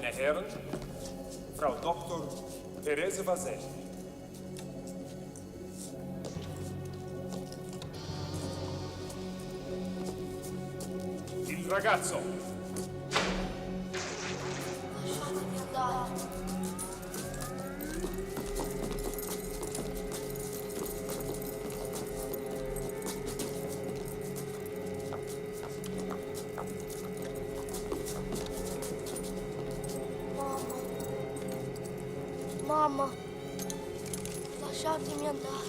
Meine Herren, Frau Dr. Therese Vaselli. Il ragazzo. Lasciatemi andare. Mamma, lasciatemi andare,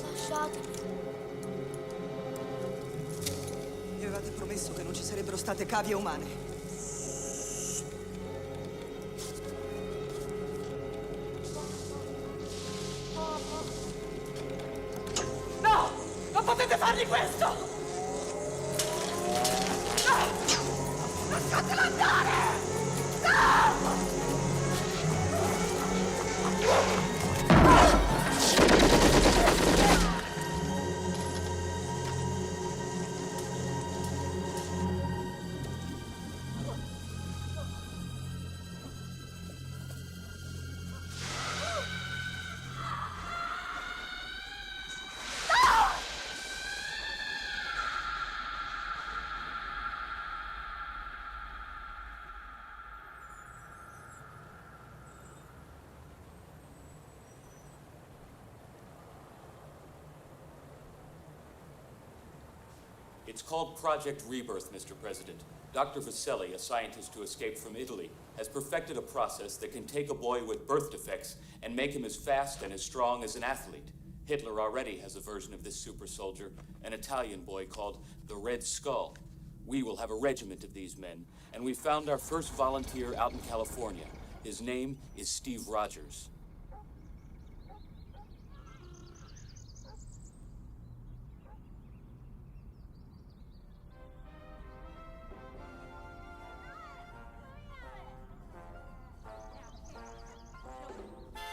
lasciatemi. Mi avevate promesso che non ci sarebbero state cavie umane. Mamma. No! Non potete fargli questo! No! Lasciatela andare! No! It's called Project Rebirth, Mr. President. Dr. Vaselli, a scientist who escaped from Italy, has perfected a process that can take a boy with birth defects and make him as fast and as strong as an athlete. Hitler already has a version of this super soldier, an Italian boy called the Red Skull. We will have a regiment of these men, and we found our first volunteer out in California. His name is Steve Rogers.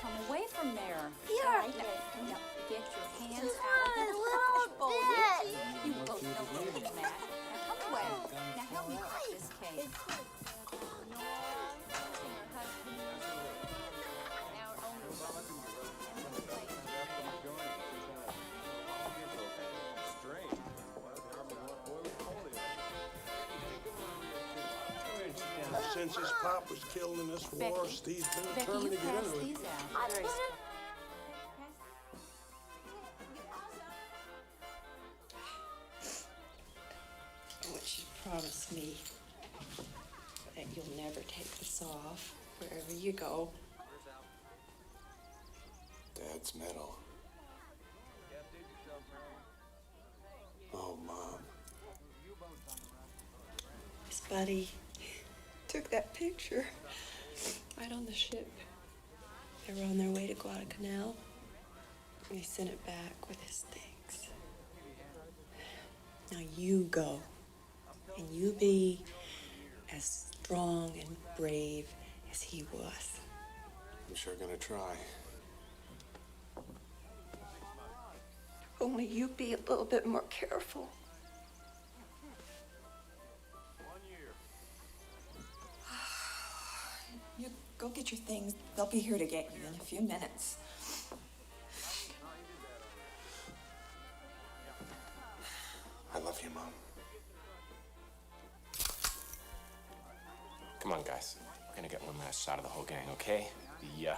Come away from there. Here. Now, get your hands out of the Just a little trash bowl. bit. You both know where it's at. Now come away. Now help me cut this cake. Since his pop was killed in this war, Becky, Steve's been Becky, determined you to get pass into it. these out. I put it. I want you to promise me that you'll never take this off wherever you go. Dad's medal. Oh, Mom. His buddy took that picture right on the ship. They were on their way to Guadalcanal. And he sent it back with his things. Now you go, and you be as strong and brave as he was. I'm sure gonna try. Only you be a little bit more careful. You go get your things. They'll be here to get you in a few minutes. I love you, Mom. Come on, guys. We're gonna get one last shot of the whole gang, okay? The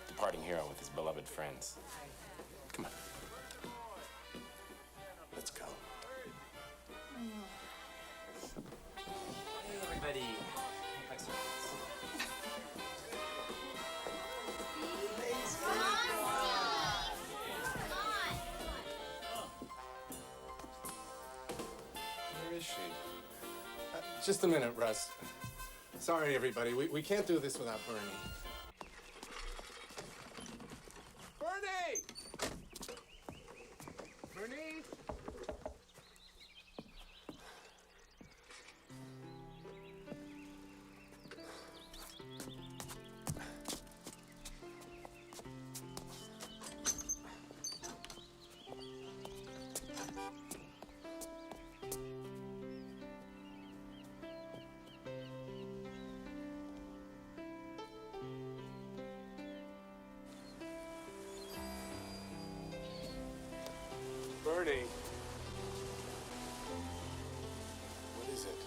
departing hero with his beloved friends. Come on. Let's go. Hey, everybody. Thanks, Where is she? Just a minute, Russ. Sorry, everybody. We can't do this without Bernie. Bernie! Bernie? Ernie. What is it?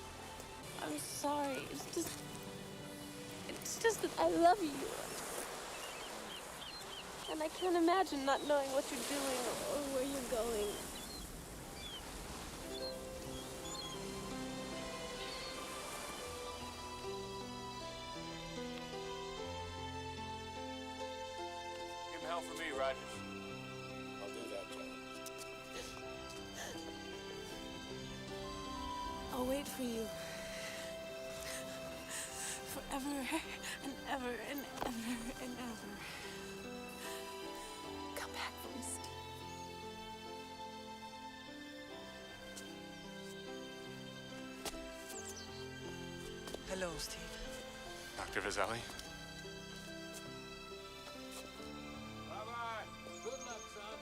I'm sorry. It's just that I love you. And I can't imagine not knowing what you're doing or where you're going. Give him hell for me, Rogers. I'll do that, John. I'll wait for you. Forever and ever and ever and ever. Come back for me, Steve. Hello, Steve. Dr. Vizzelli? Bye-bye. Good luck, son.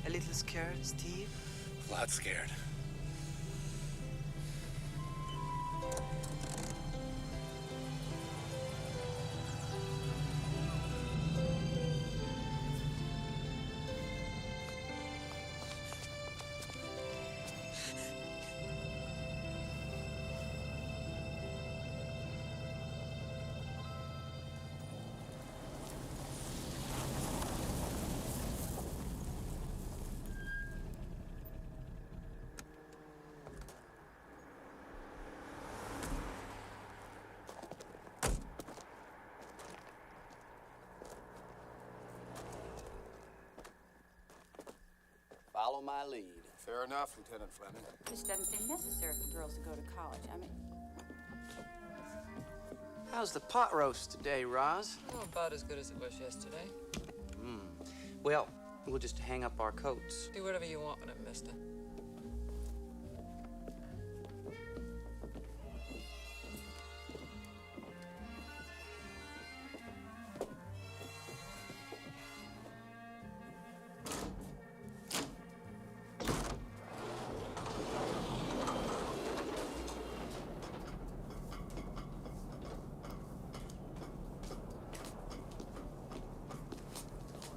A little scared, Steve? A lot scared. Follow my lead. Fair enough, Lieutenant Fleming. This doesn't seem necessary for girls to go to college. I mean, How's the pot roast today, Roz? Oh, about as good as it was yesterday. Well, we'll just hang up our coats. Do whatever you want with it, mister.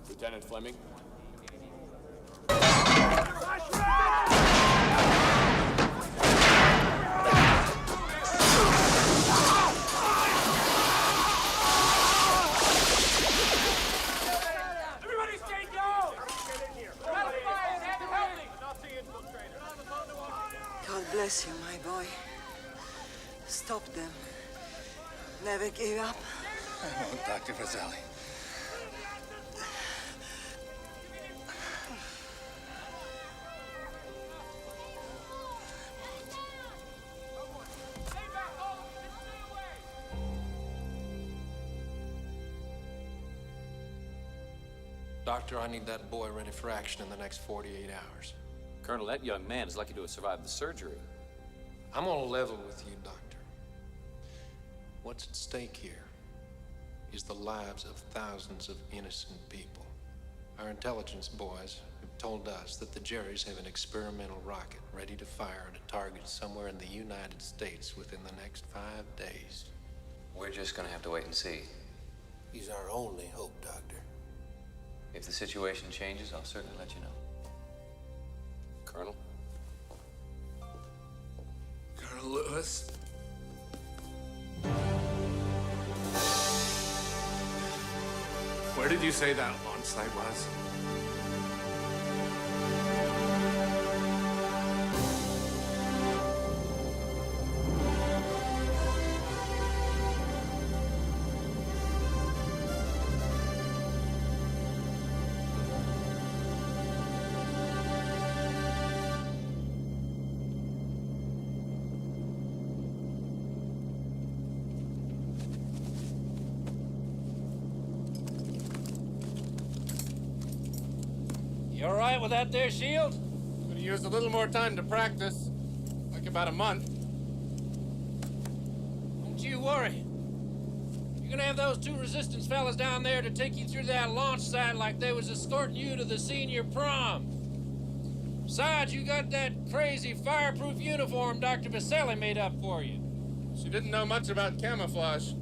Lieutenant Fleming? Everybody stay down! God bless you, my boy. Stop them. Never give up. I won't, Dr. Vizzelli. Doctor, I need that boy ready for action in the next 48 hours. Colonel, that young man is lucky to have survived the surgery. I'm on a level with you, Doctor. What's at stake here is the lives of thousands of innocent people. Our intelligence boys have told us that the Jerrys have an experimental rocket ready to fire at a target somewhere in the United States within the next 5 days. We're just gonna have to wait and see. He's our only hope, Doctor. If the situation changes, I'll certainly let you know. Colonel? Colonel Lewis. Where did you say that launch site was? You all right with that there shield? Could have used a little more time to practice. Like about a month. Don't you worry. You're gonna have those two resistance fellas down there to take you through that launch site like they was escorting you to the senior prom. Besides, you got that crazy fireproof uniform Dr. Vaselli made up for you. She didn't know much about camouflage.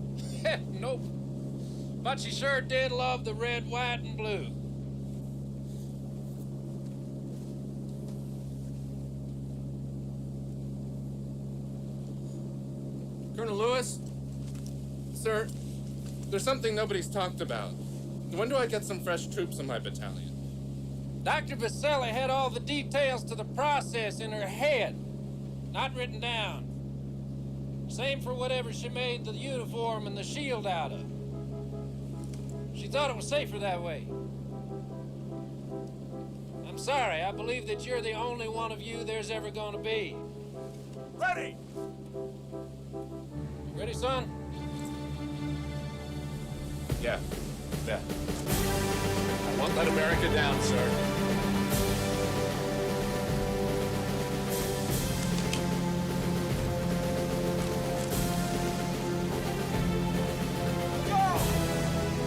Nope. But she sure did love the red, white, and blue. Colonel Lewis? Sir, there's something nobody's talked about. When do I get some fresh troops in my battalion? Dr. Vaselli had all the details to the process in her head, not written down. Same for whatever she made the uniform and the shield out of. She thought it was safer that way. I'm sorry, I believe that you're the only one of you there's ever gonna be. Ready! Ready, son? Yeah. I won't let America down, sir.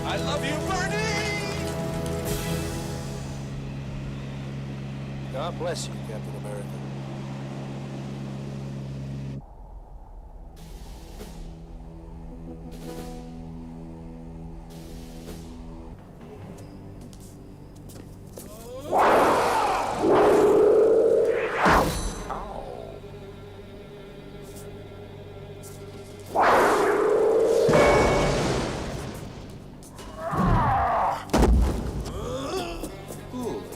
I love you, Bernie! God bless you, Captain America.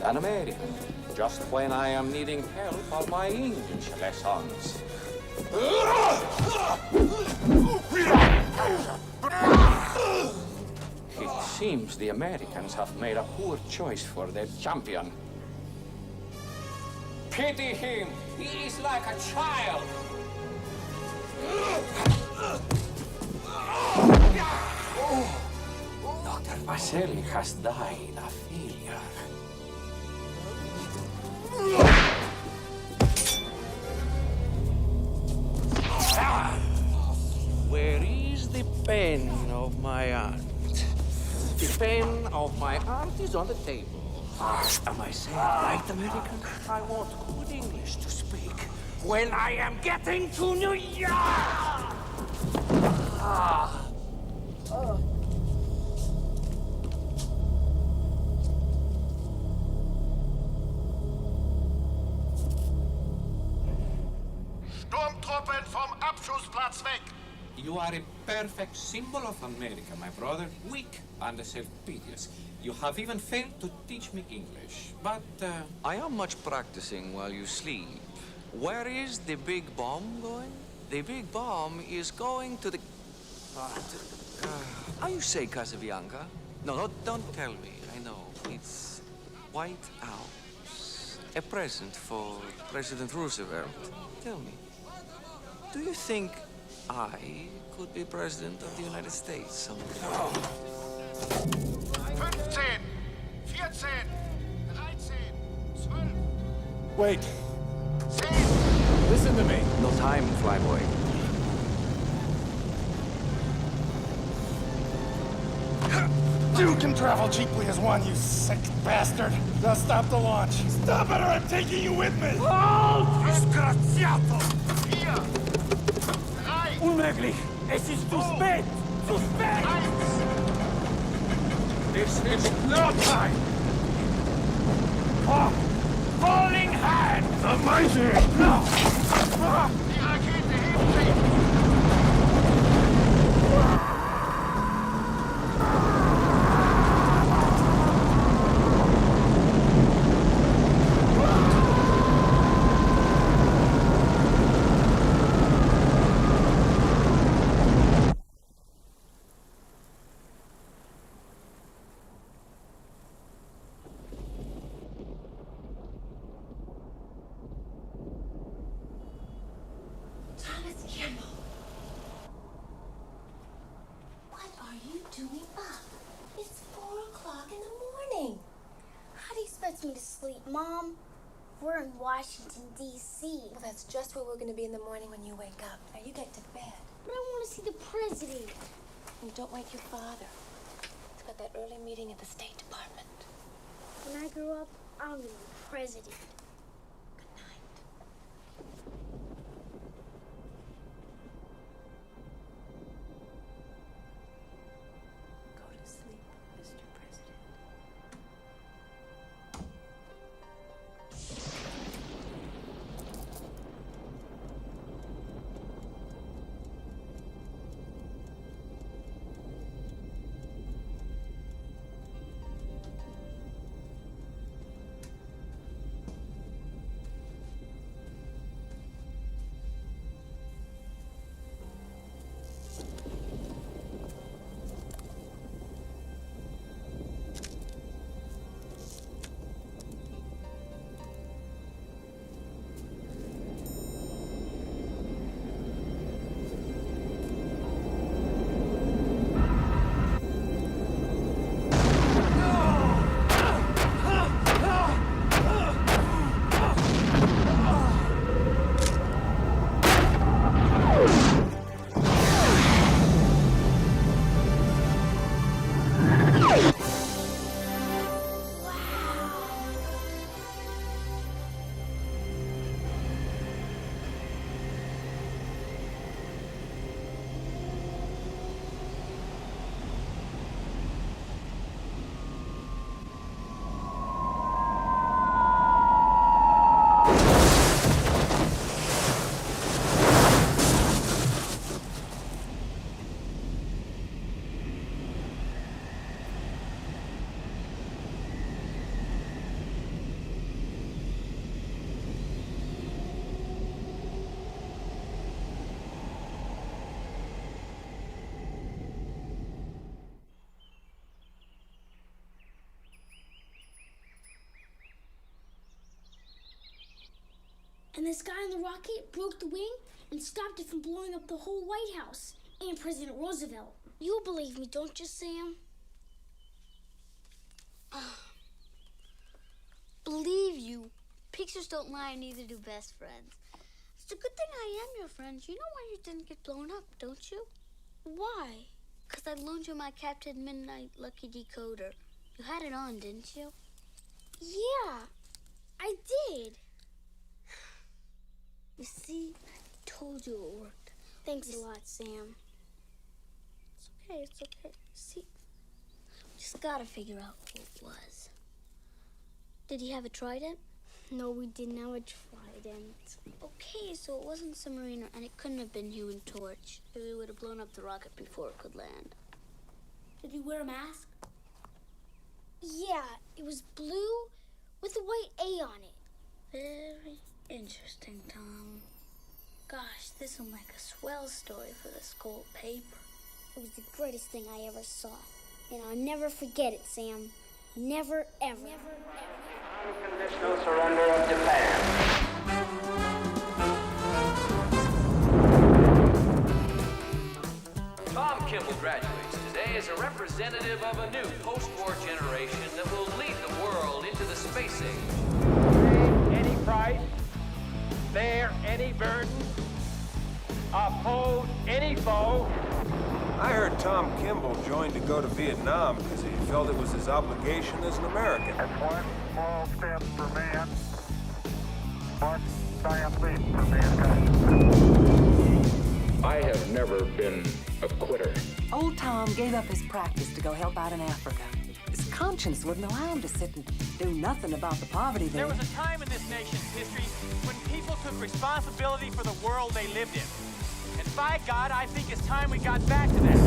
An American, just when I am needing help on my English lessons. It seems the Americans have made a poor choice for their champion. Pity him! He is like a child! Dr. Vaselli has died a failure. Where is the pen of my aunt? The pen of my aunt is on the table. Am I saying right, American? I want good English to speak when I am getting to New York! Sturmtruppen vom Abschussplatz weg! You are a perfect symbol of America, my brother. Weak and self-piteous. You have even failed to teach me English, but... I am much practicing while you sleep. Where is the big bomb going? The big bomb is going to the... how you say Casabianca? No, don't tell me. I know. It's White House. A present for President Roosevelt. Tell me, do you think I could be president of the United States someday? 15, 14, 13, 12. Wait. Listen to me. No time, flyboy. You can travel cheaply as one, you sick bastard. Now stop the launch. Stop it or I'm taking you with me. Halt! Disgraziato! 4, 3. Unmöglich! Es ist zu spät! Zu spät! This is no time! Falling hand! Amazing! No! Die Rakete hebt sich! Mom, we're in Washington, D.C. Well, that's just where we're going to be in the morning when you wake up. Now, you get to bed. But I want to see the president. And don't wake your father. He's got that early meeting at the State Department. When I grow up, I'm gonna be president. Go to sleep, Mr. President. And this guy in the rocket broke the wing and stopped it from blowing up the whole White House and President Roosevelt. You believe me, don't you, Sam? Believe you. Pictures don't lie, and neither do best friends. It's a good thing I am your friend. You know why you didn't get blown up, don't you? Why? Because I loaned you my Captain Midnight Lucky Decoder. You had it on, didn't you? Yeah, I did. You see, I told you it worked. Thanks a lot, Sam. It's okay. See, we just gotta figure out who it was. Did he have a trident? No, we didn't have a trident. Okay, so it wasn't Submariner, and it couldn't have been Human Torch. We would have blown up the rocket before it could land. Did he wear a mask? Yeah, it was blue with a white A on it. Very interesting, Tom. Gosh, this will make a swell story for the school paper. It was the greatest thing I ever saw. And I'll never forget it, Sam. Never, ever. Never, ever. Unconditional surrender of Japan. Tom Kimball graduates today as a representative of a new post-war generation that will lead the world into the space age. Pay any price, bear any burden, oppose any foe. I heard Tom Kimball joined to go to Vietnam because he felt it was his obligation as an American. That's one small step for man, one giant leap for mankind. I have never been a quitter. Old Tom gave up his practice to go help out in Africa. His conscience wouldn't allow him to sit and do nothing about the poverty there. There was a time in this nation's history when people took responsibility for the world they lived in. And by God, I think it's time we got back to that.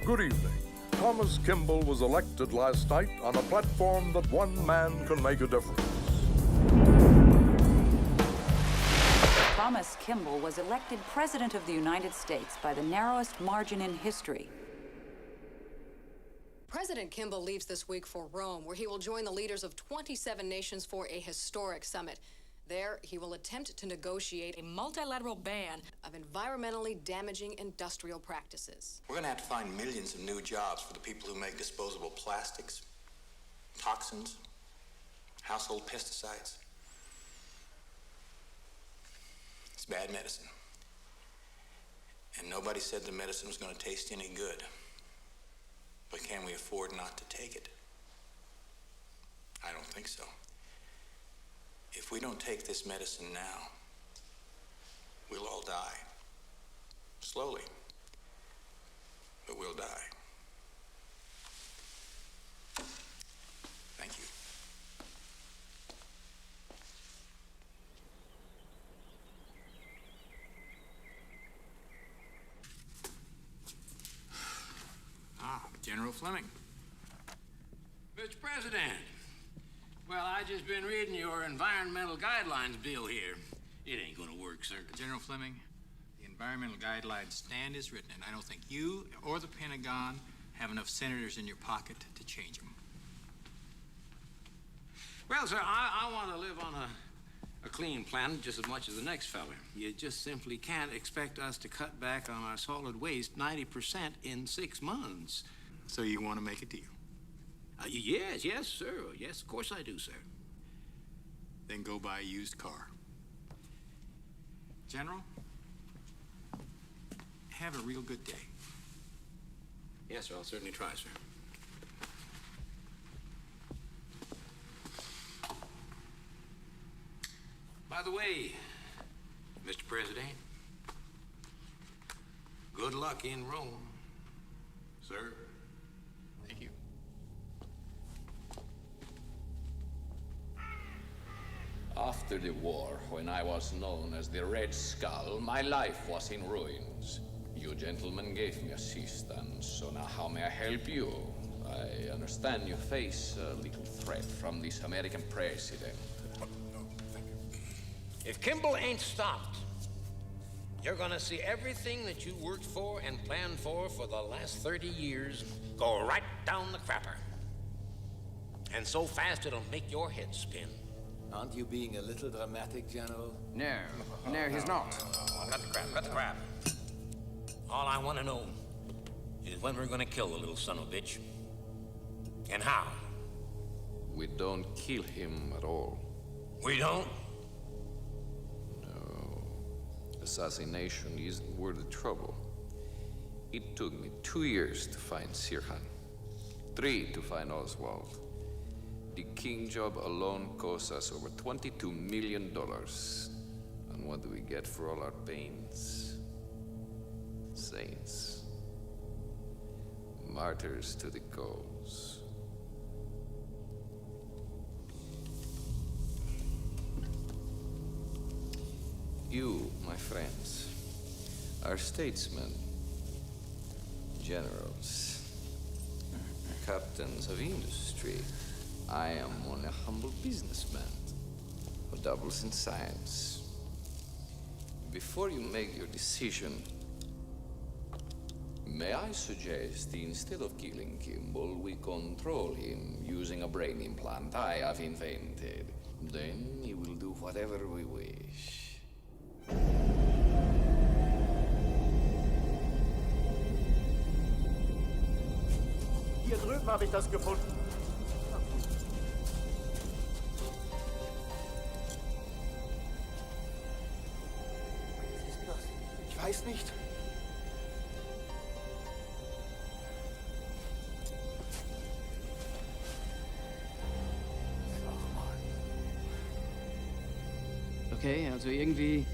Good evening. Thomas Kimball was elected last night on a platform that one man can make a difference. Thomas Kimball was elected President of the United States by the narrowest margin in history. President Kimball leaves this week for Rome, where he will join the leaders of 27 nations for a historic summit. There, he will attempt to negotiate a multilateral ban of environmentally damaging industrial practices. We're going to have to find millions of new jobs for the people who make disposable plastics, toxins, household pesticides. It's bad medicine. And nobody said the medicine was going to taste any good. But can we afford not to take it? I don't think so. If we don't take this medicine now, we'll all die. Slowly. But we'll die. Thank you. General Fleming. Mr. President, well, I just been reading your environmental guidelines bill here. It ain't gonna work, sir. General Fleming, the environmental guidelines stand as written, and I don't think you or the Pentagon have enough senators in your pocket to change them. Well, sir, I want to live on a clean planet just as much as the next fella. You just simply can't expect us to cut back on our solid waste 90% in 6 months. So you want to make a deal? Yes, sir. Yes, of course I do, sir. Then go buy a used car. General, have a real good day. Yes, sir, I'll certainly try, sir. By the way, Mr. President, good luck in Rome, sir. Thank you. After the war, when I was known as the Red Skull, my life was in ruins. You gentlemen gave me assistance, so now how may I help you? I understand you face a little threat from this American president. If Kimball ain't stopped, you're gonna see everything that you worked for and planned for the last 30 years go right down the crapper. And so fast it'll make your head spin. Aren't you being a little dramatic, General? No, he's not. Cut the crap. All I want to know is when we're gonna kill the little son of a bitch. And how. We don't kill him at all. We don't? No. Assassination isn't worth the trouble. It took me 2 years to find Sirhan, 3 to find Oswald. The King job alone cost us over $22 million. And what do we get for all our pains? Saints. Martyrs to the cause. You, my friends, are statesmen, generals, captains of industry. I am only a humble businessman who dabbles in science. Before you make your decision, may I suggest instead of killing Kimball, we control him using a brain implant I have invented. Then he will do whatever we wish. Hier drüben habe ich das gefunden. Was ist das? Ich weiß nicht. Okay, also irgendwie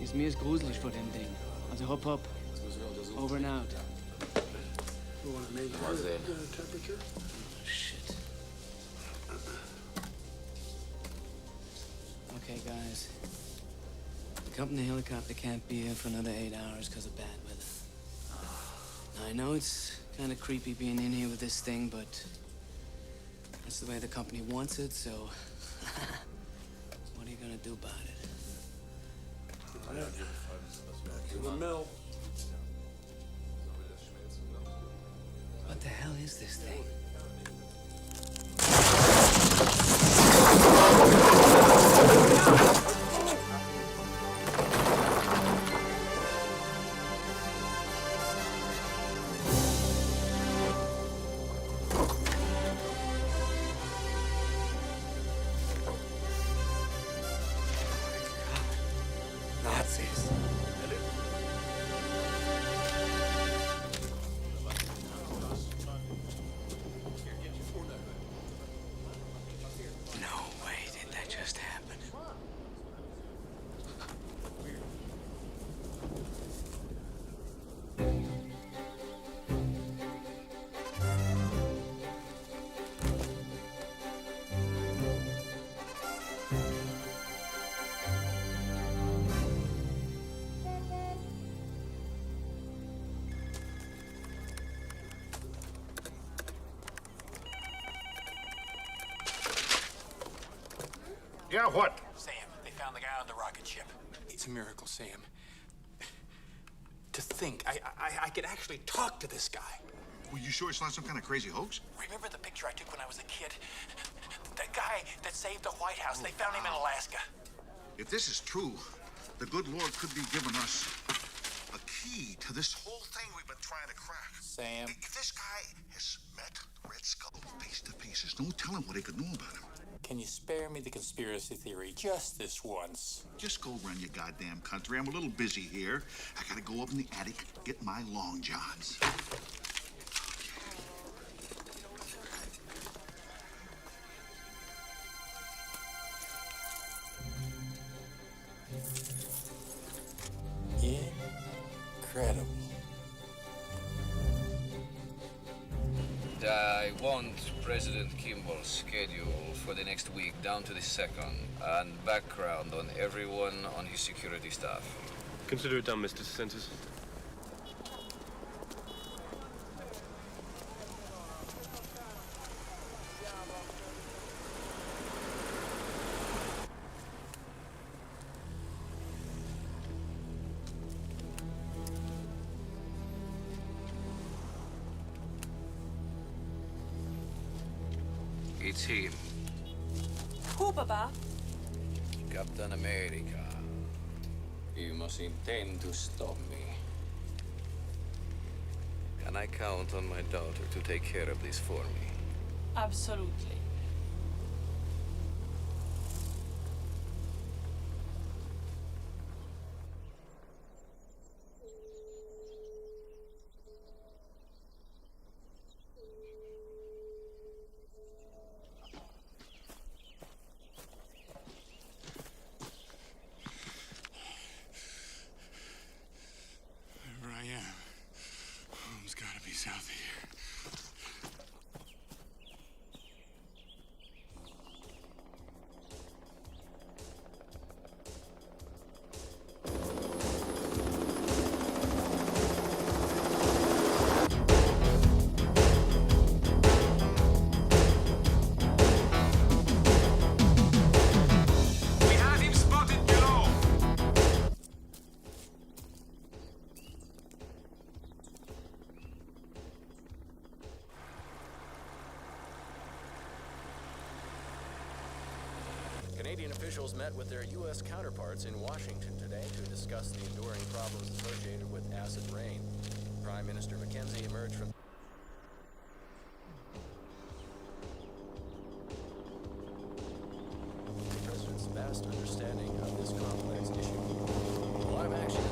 ist mir gruselig vor dem Ding. Also hopp. Over and out. You want to measure the temperature? Shit. Okay, guys. The company helicopter can't be here for another 8 hours because of bad weather. Now, I know it's kind of creepy being in here with this thing, but that's the way the company wants it, so what are you gonna do about it? Back to the mill. What the hell is this thing? Nazis. Yeah, what? Sam, they found the guy on the rocket ship. It's a miracle, Sam. To think, I could actually talk to this guy. Well, you sure it's not some kind of crazy hoax? Remember the picture I took when I was a kid? The guy that saved the White House. They found him in Alaska. If this is true, the good Lord could be giving us a key to this whole thing we've been trying to crack. Sam. If this guy has met the Red Skull face to face, there's no telling what he could know about him. Can you spare me the conspiracy theory just this once? Just go run your goddamn country. I'm a little busy here. I gotta go up in the attic, get my long johns. Incredible. I want President Kimball's schedule for the next week down to the second, and background on everyone on his security staff. Consider it done, Mr. DeSantis. It's him, Who, Papa? Captain America. You must intend to stop me. Can I count on my daughter to take care of this for me? Absolutely. Wherever I am, home's gotta be south of here. We have him spotted below. Canadian officials met with their U.S. counterparts in Washington today to discuss the enduring problems associated with acid rain. Prime Minister Mackenzie emerged from the president's vast understanding of this complex issue. A lot of action.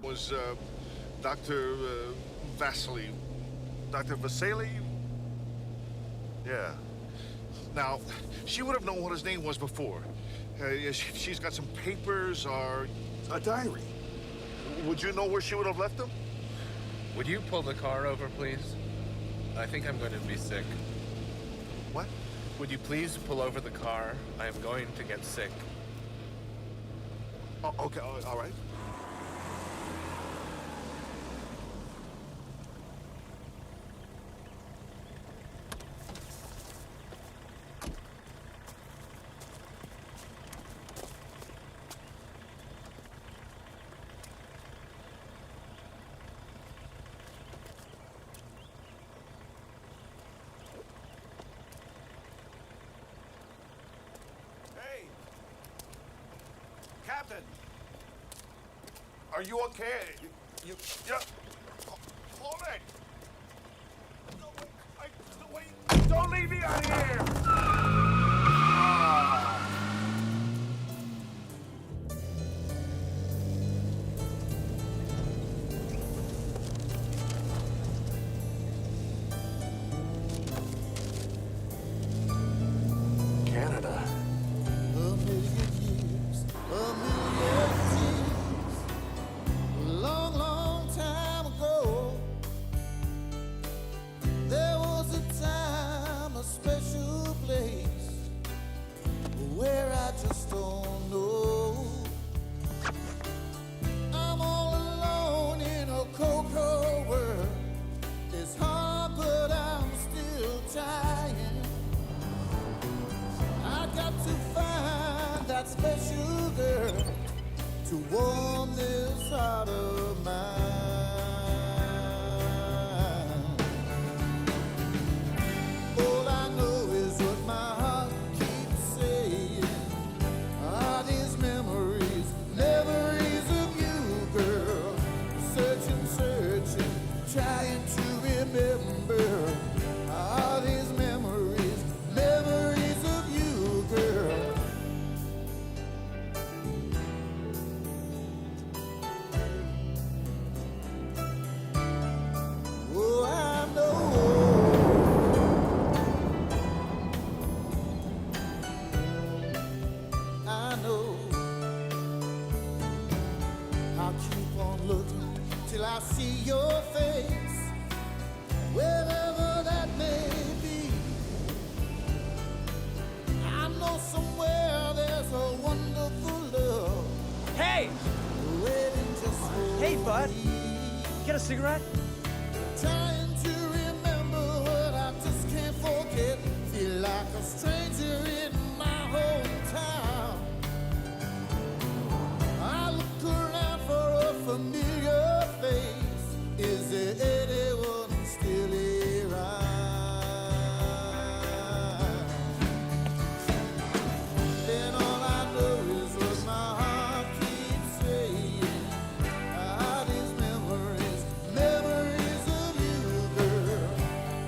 Was Dr. Vasily. Dr. Vasily? Yeah. Now, she would have known what his name was before. She's got some papers or a diary. Would you know where she would have left them? Would you pull the car over, please? I think I'm going to be sick. What? Would you please pull over the car? I am going to get sick. Oh, okay, all right. Hey! Captain! Are you okay? Yeah. Hold it! No, wait, don't leave me out here! Canada. Long, long time ago, there was a time, a special place, where I just don't know. I'm all alone in a cold, cold world. It's hard, but I'm still trying. I got to find that special girl to warm this heart of mine. All I know is what my heart keeps saying. Are these memories, memories of you, girl? Searching, searching, trying to remember. Are these memories, memories of you, girl? Oh, I know. I'll keep on looking till I see your face, wherever that may be. I know somewhere there's a wonderful love. Hey! Waiting just for Hey, bud. me. Get a cigarette? Trying to remember what I just can't forget. Feel like a stranger in my hometown. I look around for a familiar face. Is there anyone still around? Then all I know is what my heart keeps saying. Ah, these memories, memories of you, girl.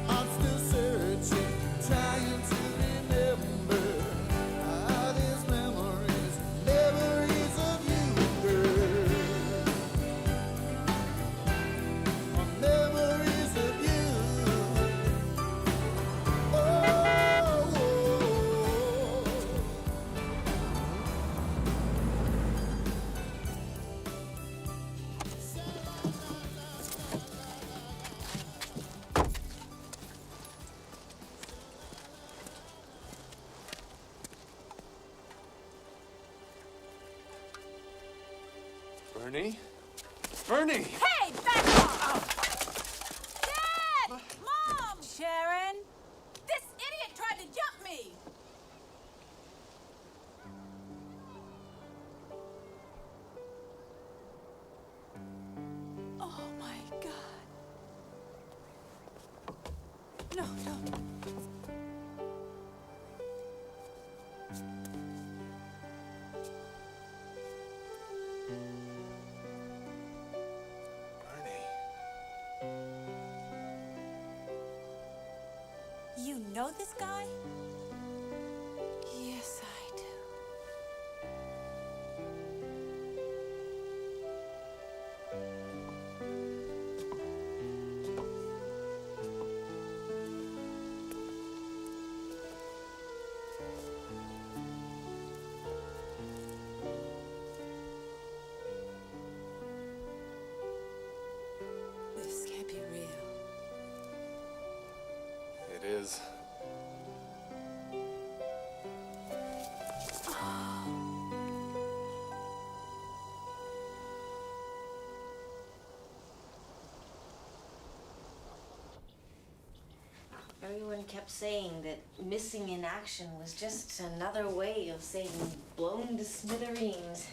I'm still searching, trying to remember. Ah, these memories, memories of you, girl. Ah, memories of you. Oh, Bernie? Bernie! Hey, back off! Dad! Mom! Sharon! This idiot tried to jump me! Oh, my God. No, no. You know this guy? Yes, I do. This can't Everyone kept saying that missing in action was just another way of saying blown to smithereens.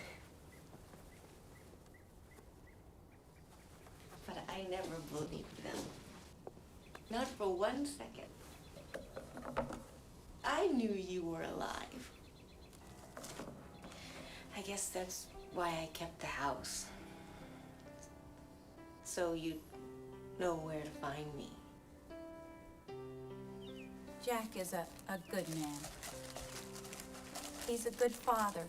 But I never believed them. Not for 1 second. I knew you were alive. I guess that's why I kept the house. So you'd know where to find me. Jack is a good man. He's a good father.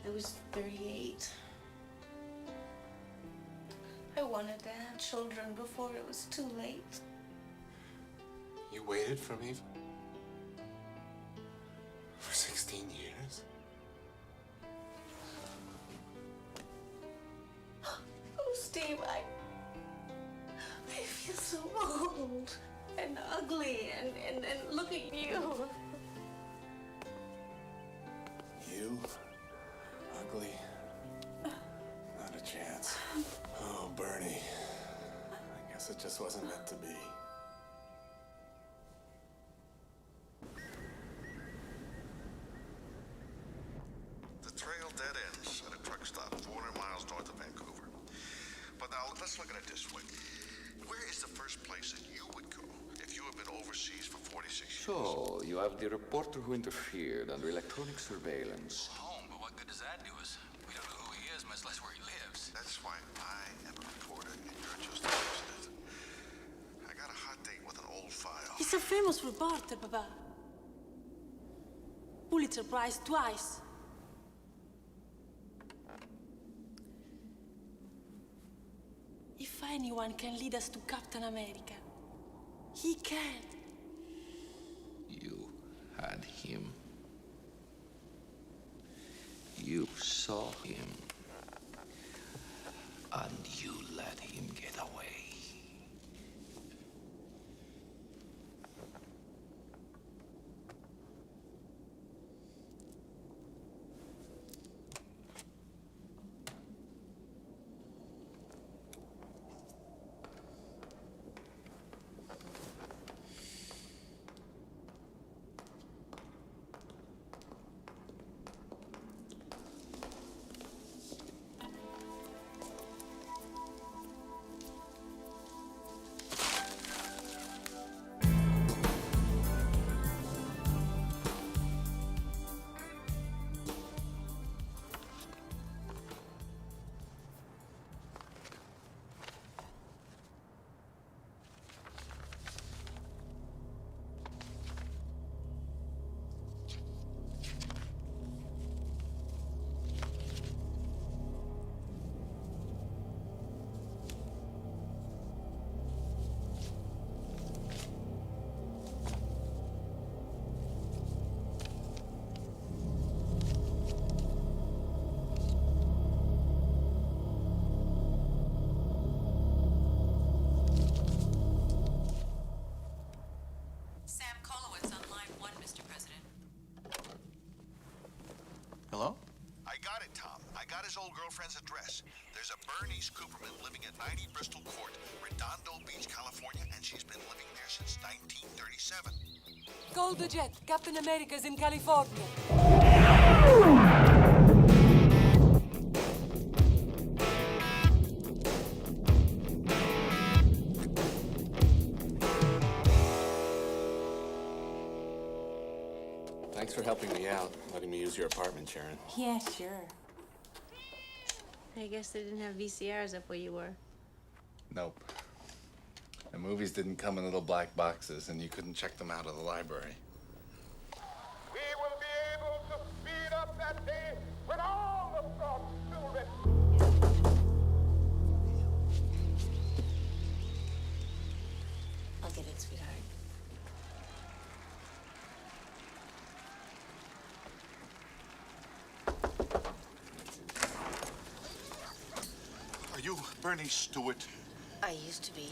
I was 38. I wanted to have children before it was too late. You waited for me for 16 years? Oh, Steve, I feel so old and ugly and look at you. You? Ugly? Not a chance. Oh, Bernie. I guess it just wasn't meant to be. The trail dead ends at a truck stop 400 miles north of Vancouver. But now let's look at it this way. Where is the first place that you would go if you have been overseas for 46 years? So, you have the reporter who interfered under electronic surveillance. Home, but what good does that do us? We don't know who he is, much less where he lives. That's why I am a reporter and you're just a president. I got a hot date with an old file. He's a famous reporter, Papa. Pulitzer Prize twice. If anyone can lead us to Captain America, he can. You had him. You saw him. And you let him get away. Hello? I got it, Tom. I got his old girlfriend's address. There's a Bernice Cooperman living at 90 Bristol Court, Redondo Beach, California, and she's been living there since 1937. Call the jet. Captain America's in California. Thanks for helping me out, letting me use your apartment, Sharon. Yeah, sure. I guess they didn't have VCRs up where you were. Nope. The movies didn't come in little black boxes, and you couldn't check them out of the library. We will be able to speed up that day when all the frogs still rest. I'll get it, sweetheart. Are you Bernice Stewart? I used to be.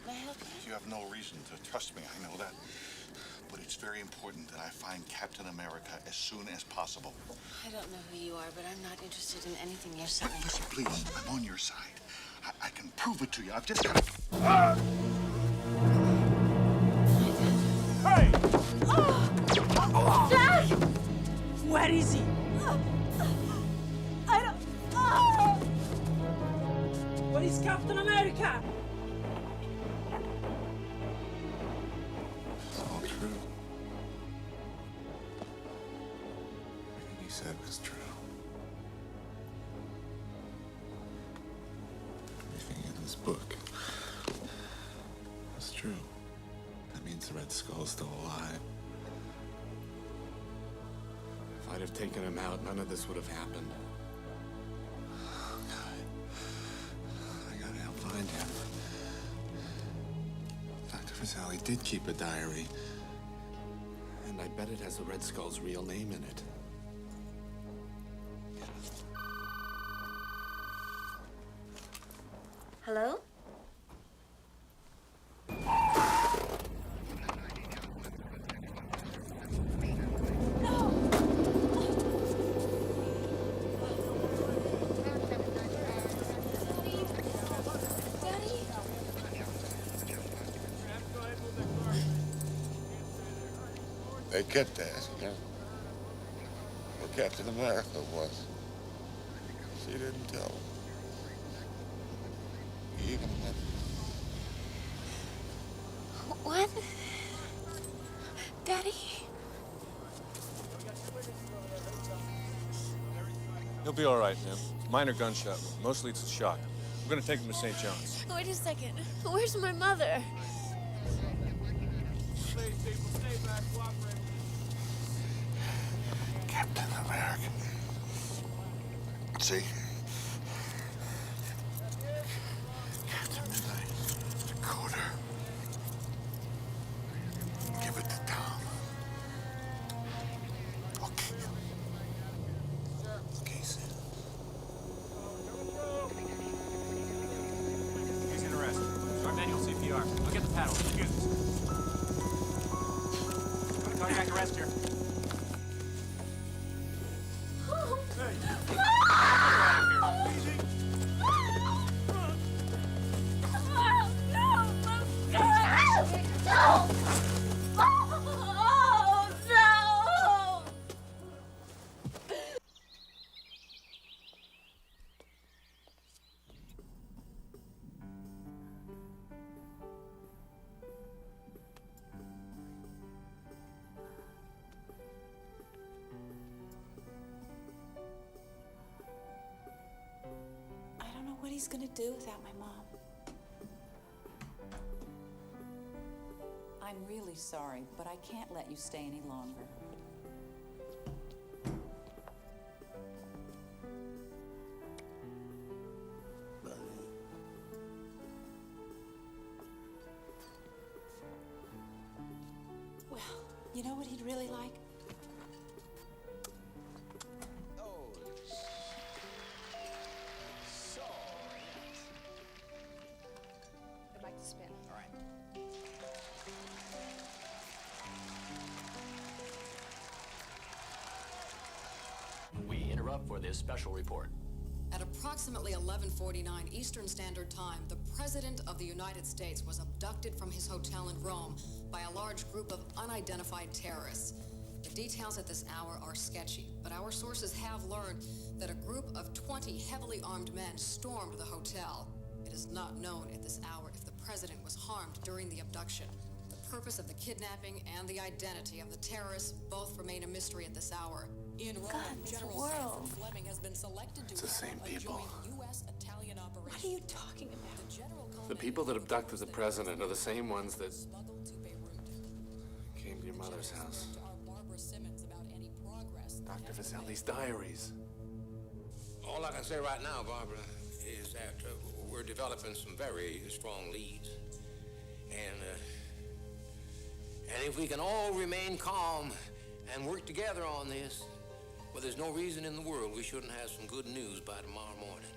Can I help you? You have no reason to trust me, I know that. But it's very important that I find Captain America as soon as possible. I don't know who you are, but I'm not interested in anything you're saying. Listen, please, I'm on your side. I can prove it to you. I've just got to... Hey! Jack! Where is he? I don't... Where is Captain America? It's all true. Everything you said was true. Everything in this book was true. That means the Red Skull's still alive. If I'd have taken him out, none of this would have happened. Oh, God. I gotta help find him. Dr. Fazali did keep a diary. And I bet it has the Red Skull's real name in it. Hello? They kept asking her where Captain America was. She didn't tell them. He even went. What? Daddy? He'll be all right, man. Minor gunshot wound. Mostly it's a shock. We're gonna take him to St. John's. Wait a second. Where's my mother? Captain America. See? Captain Midnight. Decoder. Give it to Tom. Okay. Okay, sir. He's in arrest. Start manual CPR. I'll get the paddle. Cardiac arrest here. I don't know what he's gonna do without my mom. I'm really sorry, but I can't let you stay any longer. Well, you know what he'd really like? I'd like to spin. All right. We interrupt for this special report. At approximately 11:49 Eastern Standard Time, the President of the United States was abducted from his hotel in Rome by a large group of unidentified terrorists. The details at this hour are sketchy, but our sources have learned that a group of 20 heavily armed men stormed the hotel. It is not known at this hour if the President was harmed during the abduction. The purpose of the kidnapping and the identity of the terrorists both remain a mystery at this hour. In Rome, General Sanford Fleming has been selected to It's the same help a people. joint U.S.-Italian operation. What are you talking about? The people that abducted the president are the same ones that came to your mother's house. Dr. Vasselli's diaries. All I can say right now, Barbara, is that we're developing some very strong leads. And if we can all remain calm and work together on this, well, there's no reason in the world we shouldn't have some good news by tomorrow morning.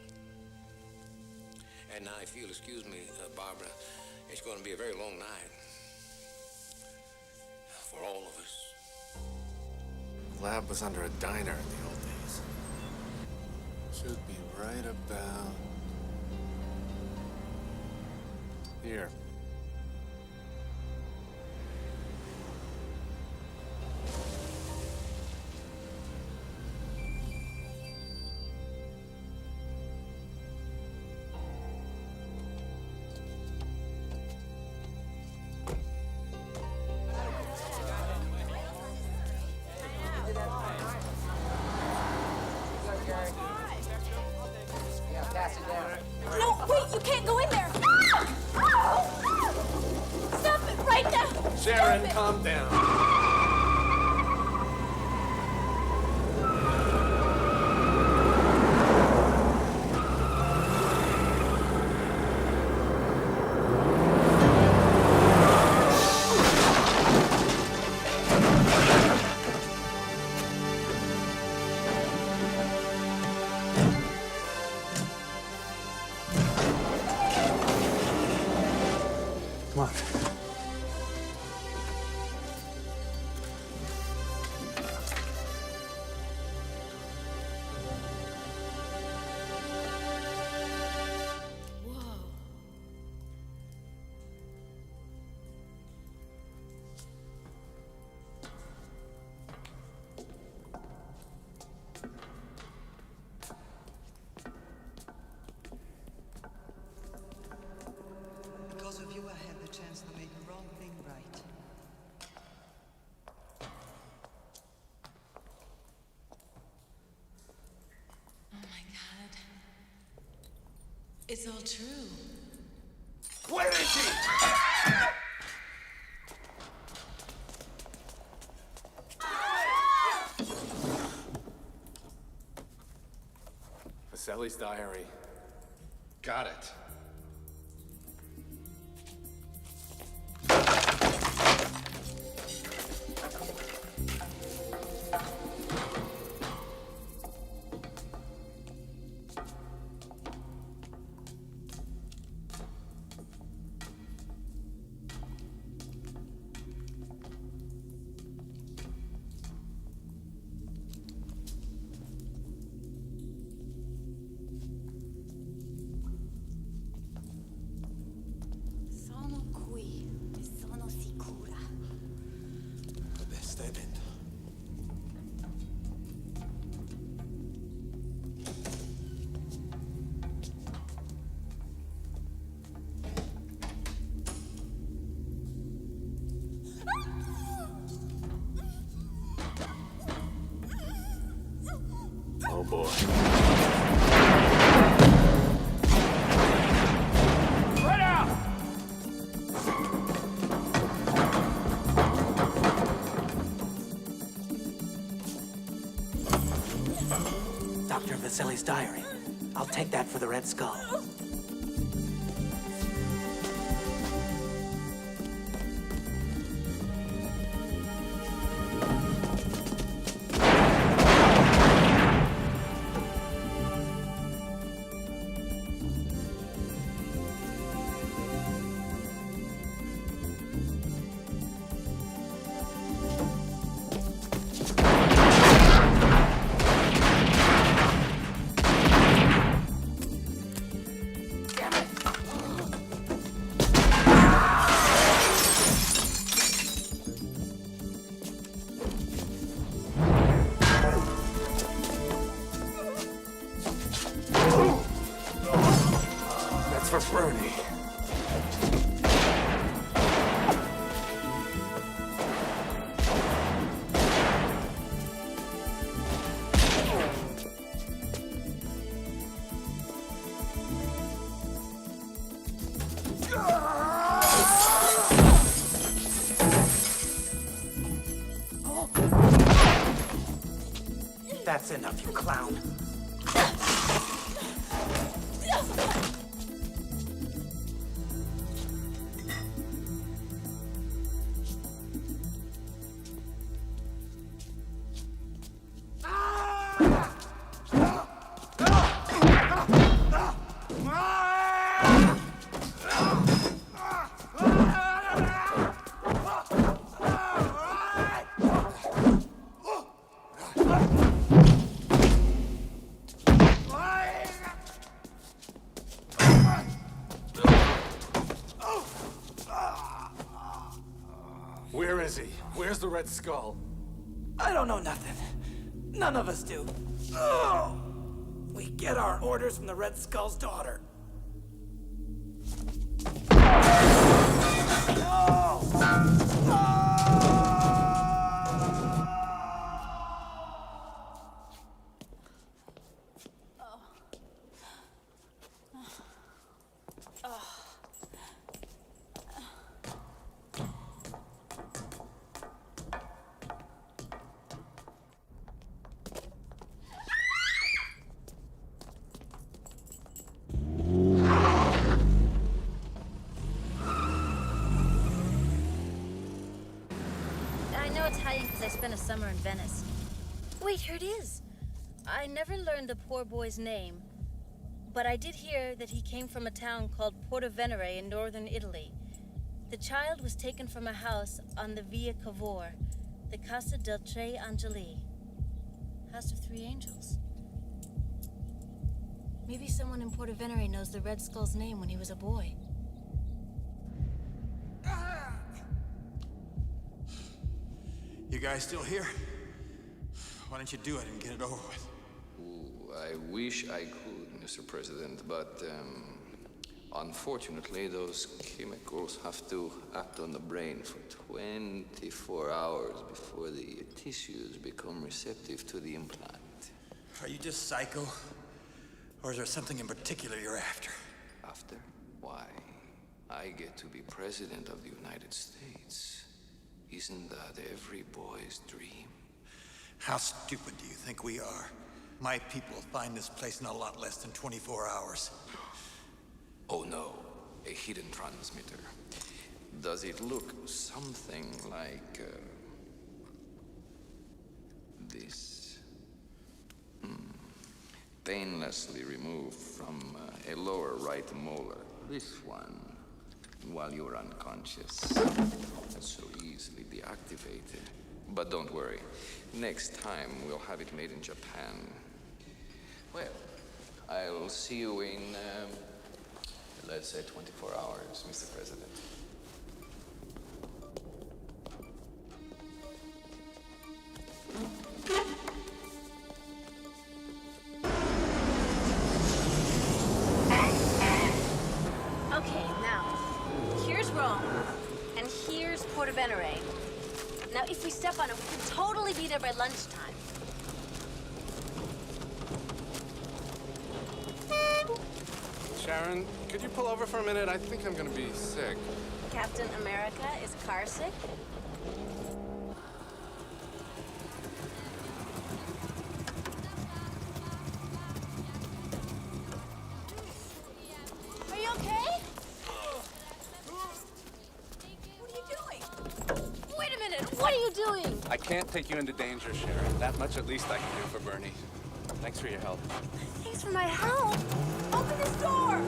And now, if you'll excuse me, Barbara, it's going to be a very long night. For all of us. The lab was under a diner in the old days. Should be right about here. No, wait, you can't go in there. Stop it right now. Sharon, calm down. Come on. Because of you, I had the chance to make the wrong thing right. Oh my God. It's all true. Where is he? Vasili's diary. Got it. Sono qui e sono sicura. Dove stai dentro? Oh boy. Right out! Dr. Vasili's diary. I'll take that for the Red Skull. That's for Bernie. That's enough, you clown. Where's the Red Skull? I don't know nothing. None of us do. Oh! We get our orders from the Red Skull's daughter. I know Italian because I spent a summer in Venice. Wait, here it is. I never learned the poor boy's name, but I did hear that he came from a town called Porto Venere in northern Italy. The child was taken from a house on the Via Cavour, the Casa del Tre Angeli. House of Three Angels. Maybe someone in Porto Venere knows the Red Skull's name when he was a boy. You guys still here? Why don't you do it and get it over with? Ooh, I wish I could, Mr. President, but unfortunately those chemicals have to act on the brain for 24 hours before the tissues become receptive to the implant. Are you just psycho? Or is there something in particular you're after? After? Why? I get to be President of the United States. Isn't that every boy's dream? How stupid do you think we are? My people will find this place in a lot less than 24 hours. Oh no, a hidden transmitter. Does it look something like this? Painlessly removed from a lower right molar. This one, while you're unconscious. That's so easily deactivated. But don't worry. Next time, we'll have it made in Japan. Well, I'll see you in, let's say 24 hours, Mr. President. Okay, now, here's Rome, and here's Porto Venere. Now, if we step on it, we can totally be there by lunchtime. Sharon, could you pull over for a minute? I think I'm gonna be sick. Captain America is car sick? Are you okay? What are you doing? Wait a minute, what are you doing? I can't take you into danger, Sharon. That much at least I can do for Bernie. Thanks for your help. Thanks for my help. Open this door!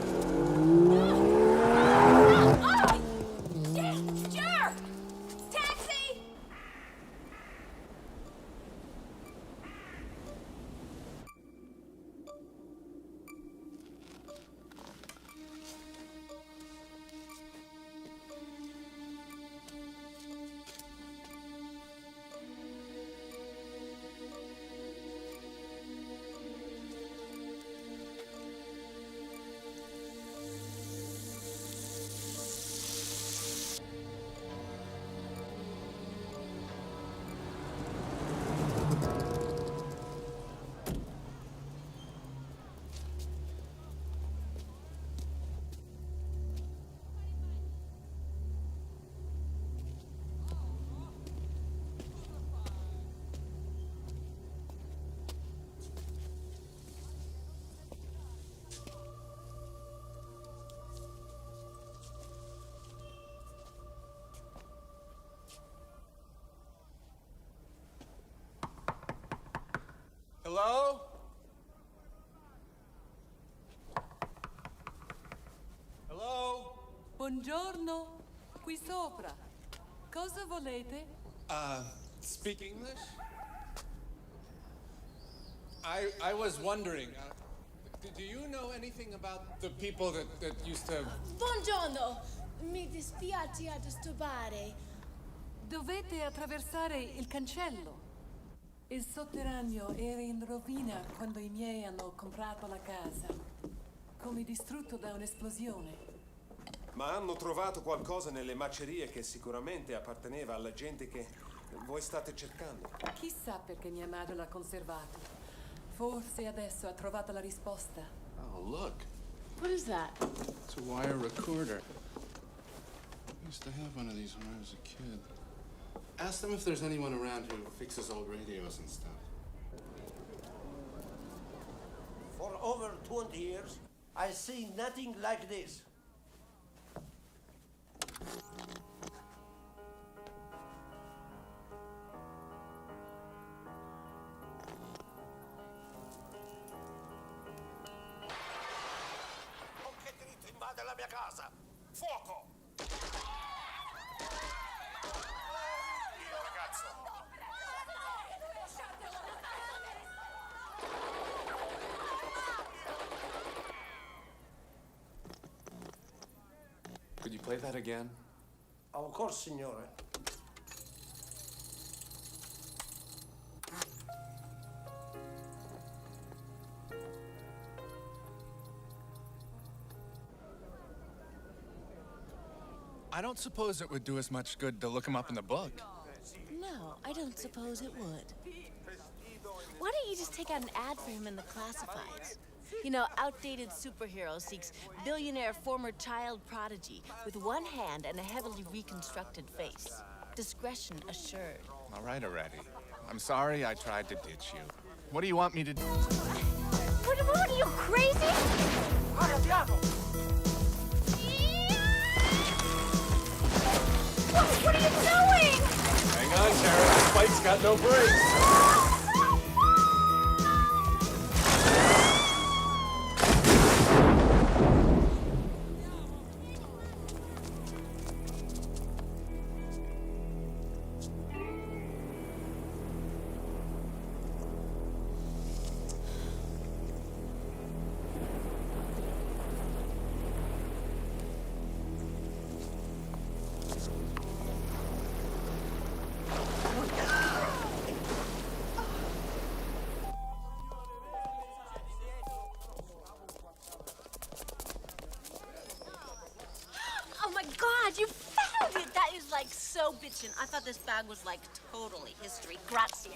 Jerk! Taxi! Hello? Hello? Buongiorno, qui sopra. Cosa volete? Speak English? I was wondering, do you know anything about the people that used to... Buongiorno! Mi dispiace disturbare. Dovete attraversare il cancello. Il sotterraneo era in rovina quando i miei hanno comprato la casa, come distrutto da un'esplosione. Ma hanno trovato qualcosa nelle macerie che sicuramente apparteneva alla gente che voi state cercando. Chissà perché mia madre l'ha conservato. Forse adesso ha trovato la risposta. Oh, look. What is that? It's a wire recorder. I used to have one of these when I was a kid. Ask them if there's anyone around who fixes old radios and stuff. For over 20 years, I see nothing like this. Con che diritto invade la mia casa? Fuoco! Io, ragazzo! Could you play that again? Of course, signore. I don't suppose it would do us much good to look him up in the book. No, I don't suppose it would. Why don't you just take out an ad for him in the classifieds? You know, outdated superhero seeks billionaire former child prodigy with one hand and a heavily reconstructed face. Discretion assured. All right already. I'm sorry I tried to ditch you. What do you want me to do? What are you, crazy? What are you doing? Hang on, Sharon. This bike's got no brakes. Oh my God, you found it! That is like so bitchin'. I thought this bag was like totally history. Grazie.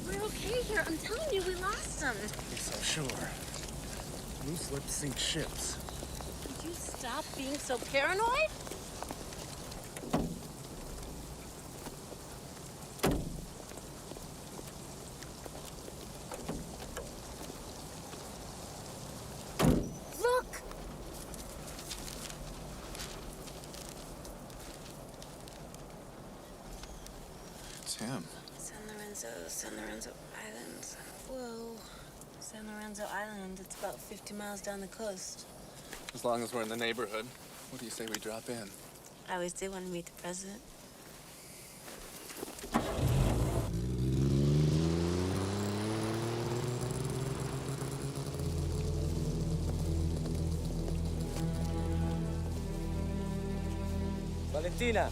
We're okay here. I'm telling you, we lost them. So sure. Loose lips sink ships. Could you stop being so paranoid? Look! It's him. San Lorenzo Island. Whoa. San Lorenzo Island. It's about 50 miles down the coast. As long as we're in the neighborhood, what do you say we drop in? I always did want to meet the president. Valentina!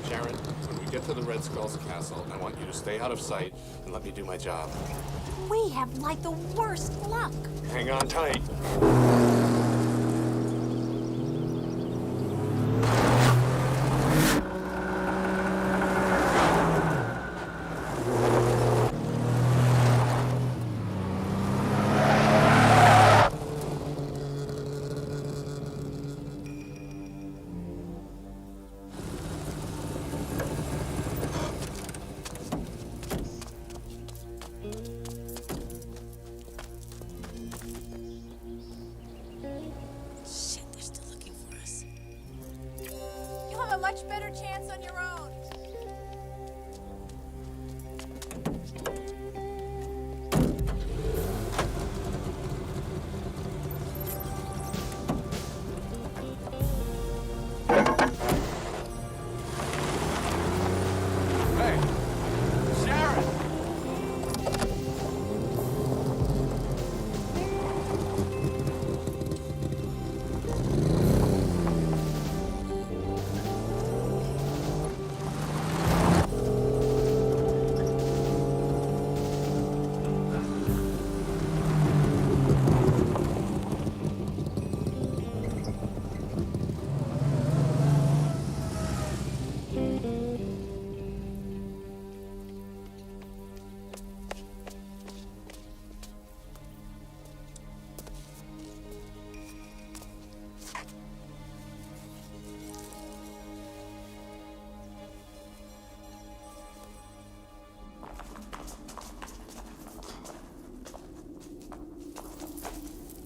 Sharon, when we get to the Red Skull's castle, I want you to stay out of sight and let me do my job. We have like the worst luck. Hang on tight. a much better chance on your own.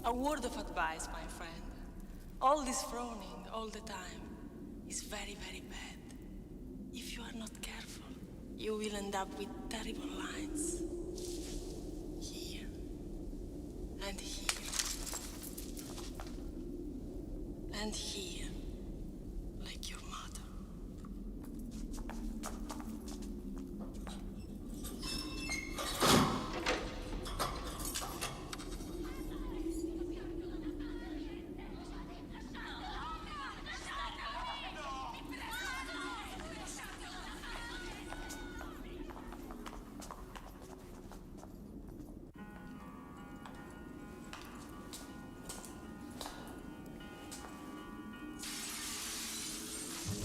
A word of advice, my friend. All this frowning all the time is very, very bad. If you are not careful, you will end up with terrible lines. Here. And here. And here. Like your mother.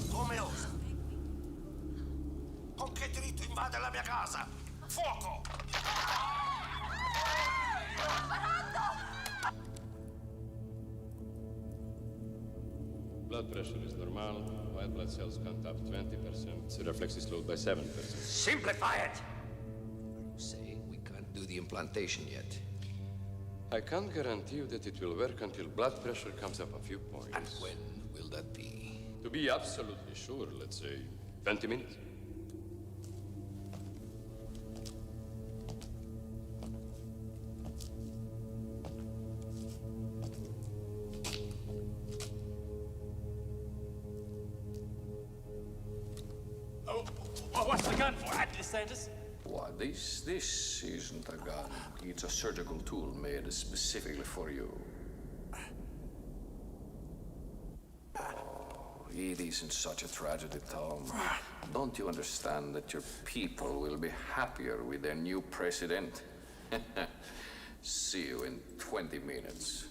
Come osa? Con che diritto invade la mia casa? Fuoco! Blood pressure is normal. White blood cells count up 20%. The reflex is slowed by 7%. Simplify it! You say we can't do the implantation yet. I can't guarantee you that it will work until blood pressure comes up a few points. And when will that be? To be absolutely sure, let's say 20 minutes. Oh, what's the gun for, DeSantis? Why, this isn't a gun. It's a surgical tool made specifically for you. It isn't such a tragedy, Tom. Don't you understand that your people will be happier with their new president? See you in 20 minutes.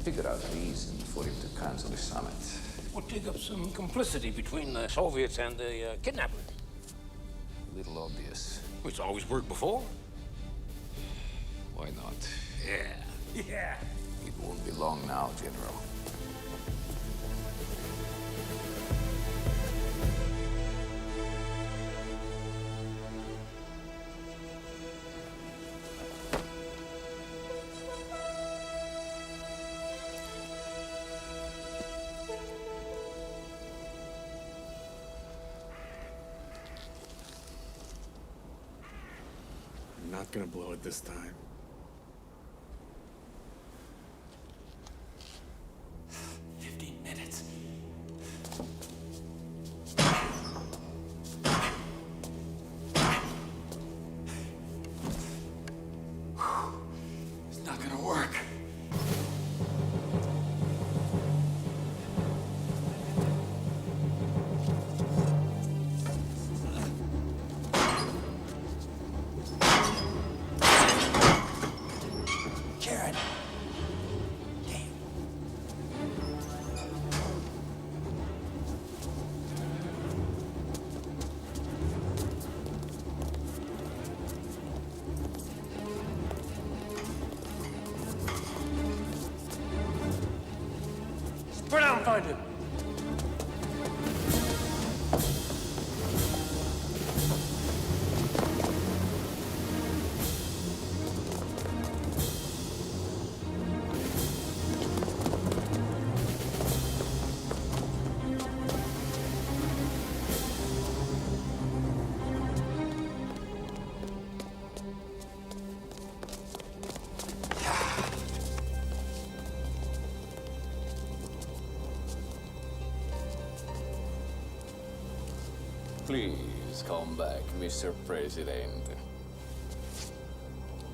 Figure out a reason for him to cancel the summit. We'll dig up some complicity between the Soviets and the kidnappers. A little obvious. It's always worked before. Why not? Yeah. Yeah. It won't be long now, General. Not gonna blow it this time. It's not gonna work. Sergeant. Please come back, Mr. President.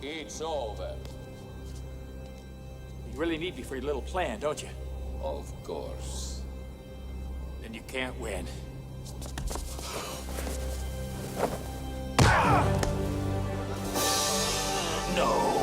It's over. You really need me for your little plan, don't you? Of course. Then you can't win. No.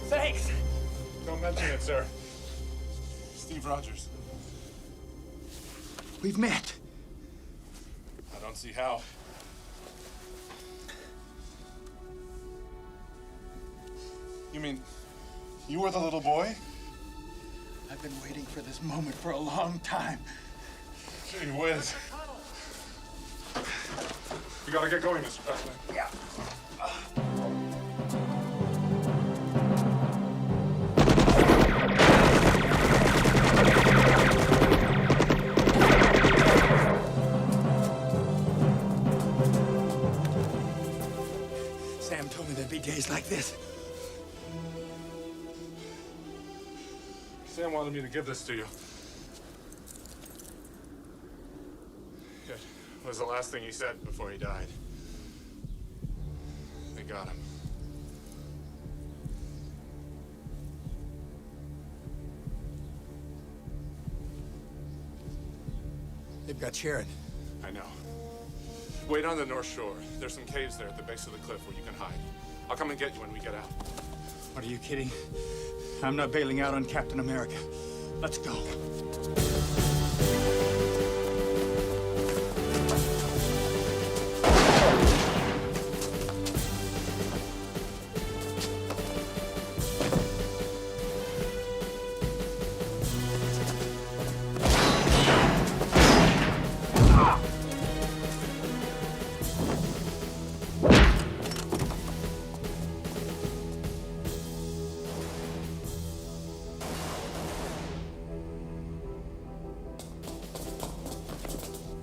Thanks. Don't mention it, sir. Steve Rogers. We've met. I don't see how. You mean you were the little boy? I've been waiting for this moment for a long time. Gee whiz. We gotta get going, Mr. President. Yeah. Sam told me there'd be days like this. Sam wanted me to give this to you. It was the last thing he said before he died. They got him. They've got Sharon. I know. Wait on the North Shore. There's some caves there at the base of the cliff where you can hide. I'll come and get you when we get out. What, are you kidding? I'm not bailing out on Captain America. Let's go.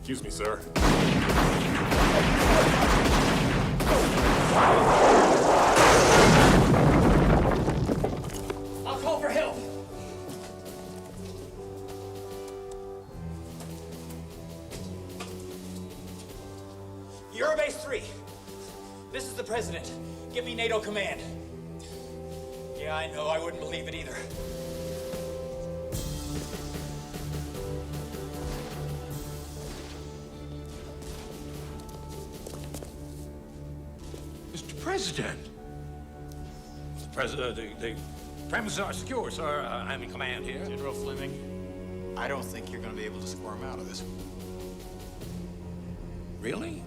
Excuse me, sir. I'll call for help. Eurobase 3. This is the President. Give me NATO command. Yeah, I know. I wouldn't believe it either. Mr. President. The premises are secure, sir. I'm in command here. General Fleming, I don't think you're going to be able to squirm out of this. Really?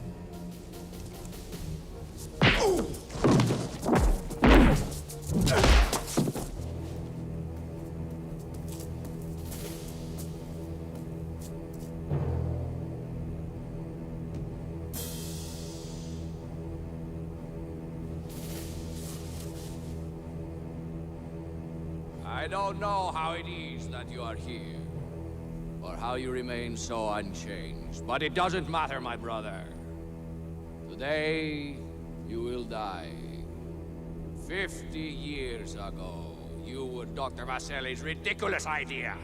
I don't know how it is that you are here, or how you remain so unchanged, but it doesn't matter, my brother. Today, you will die. 50 years ago, you were Dr. Vasili's ridiculous idea.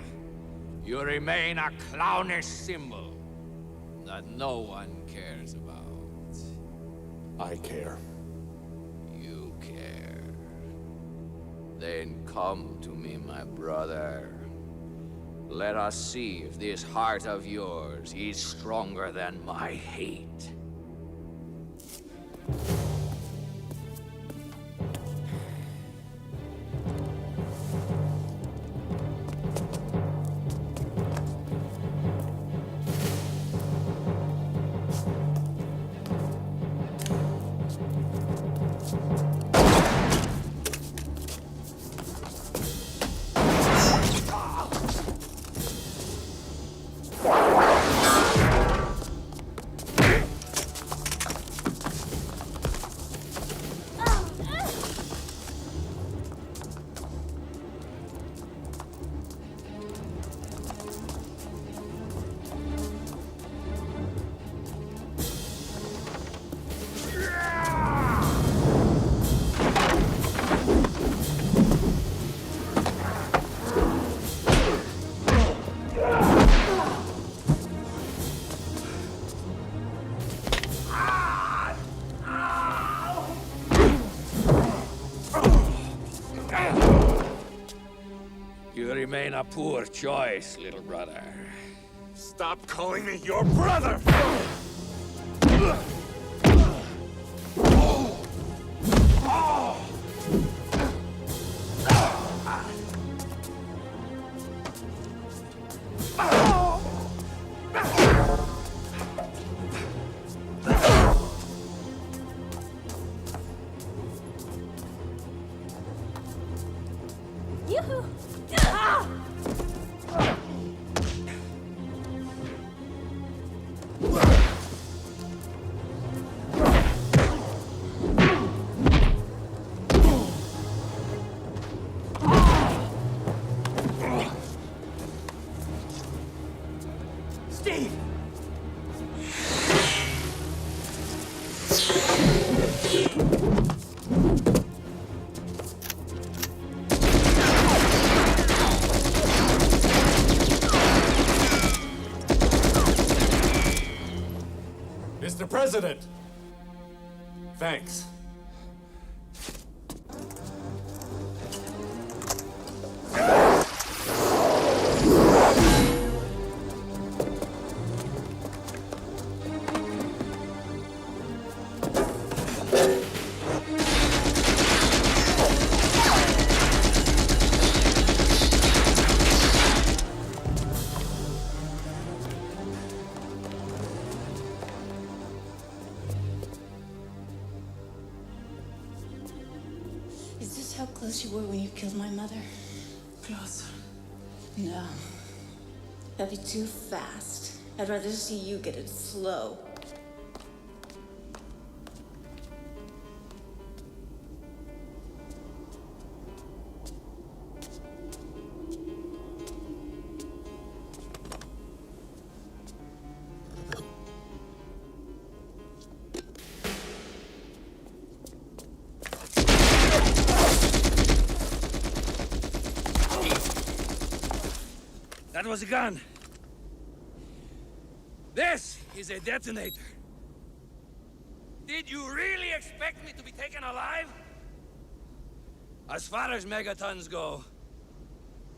You remain a clownish symbol that no one cares about. I care. You care. Then come to me, my brother. Let us see if this heart of yours is stronger than my hate. remain a poor choice, little brother. Stop calling me your brother! Yoo-hoo! Steve! Mr. President! Thanks. Is this how close you were when you killed my mother? Close. No. That'd be too fast. I'd rather see you get it slow. That was a gun. This is a detonator. Did you really expect me to be taken alive? As far as megatons go,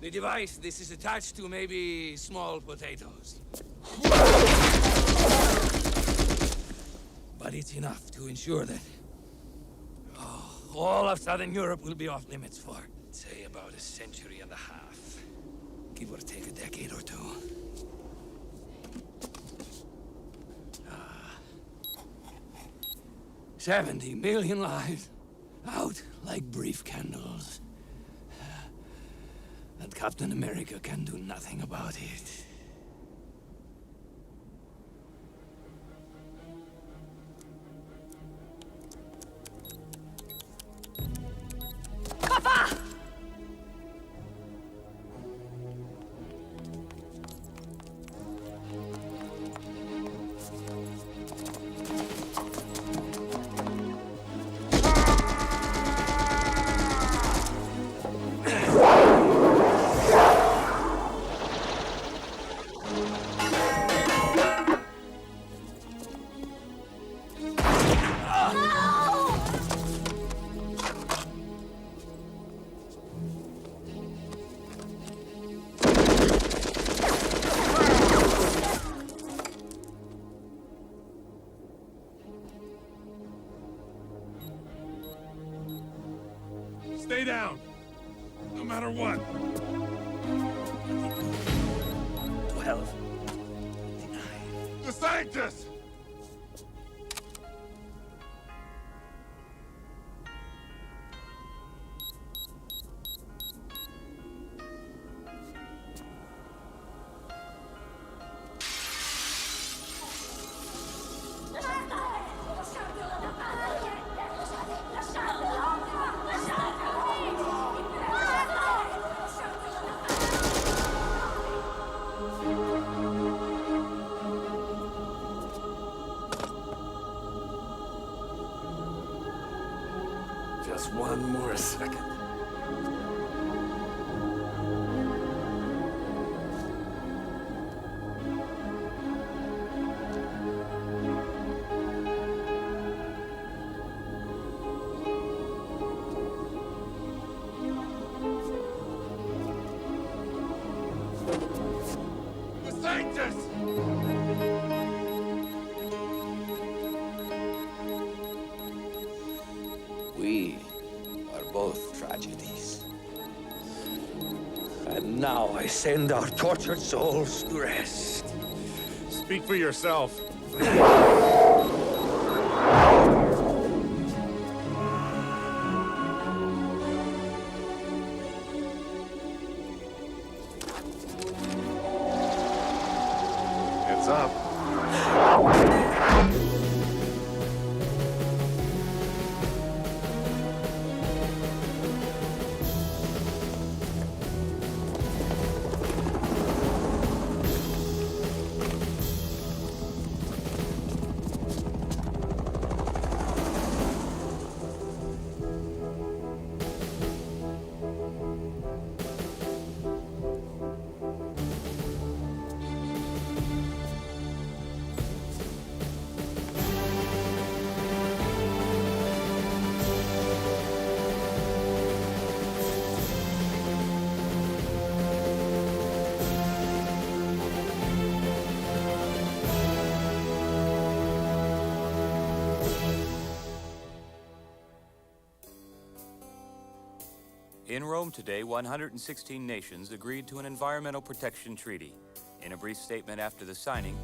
the device this is attached to may be small potatoes. But it's enough to ensure that all of Southern Europe will be off limits for, say, about a century and a half. Give or take a decade or two. 70 million lives out like brief candles. And Captain America can do nothing about it. Papa! Stay down. No matter what. 12. The scientists! Just one more second. soldiers! We are both tragedies. And now I send our tortured souls to rest. Speak for yourself. Heads up. In Rome today, 116 nations agreed to an environmental protection treaty. In a brief statement after the signing,